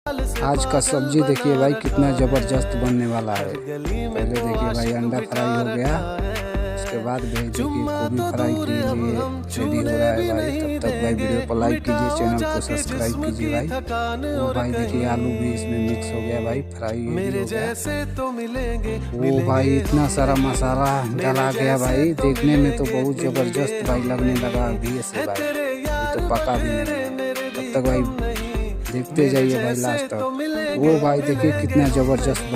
आज का सब्जी देखिए भाई कितना ज़बरदस्त बनने वाला है। पहले देखिए भाई अंडा फ्राई हो गया, उसके बाद भाई देखिए गोभी फ्राई के लिए रेडी हो रहा है भाई। तब तक भाई वीडियो को लाइक कीजिए, चैनल को सब्सक्राइब कीजिए भाई। वो भाई देखिए आलू भी इसमें मिक्स हो गया भाई, फ्राई हो गया। वो भाई इतना सारा मसाला डाला गया भाई, देखने में तो बहुत ज़बरदस्त भाई लगने लगा अभी से भाई, ये तो पका भी नहीं। तब तक भाई देखते जाइए भाई लास्ट तक। वो भाई देखिए कितना ज़बरदस्त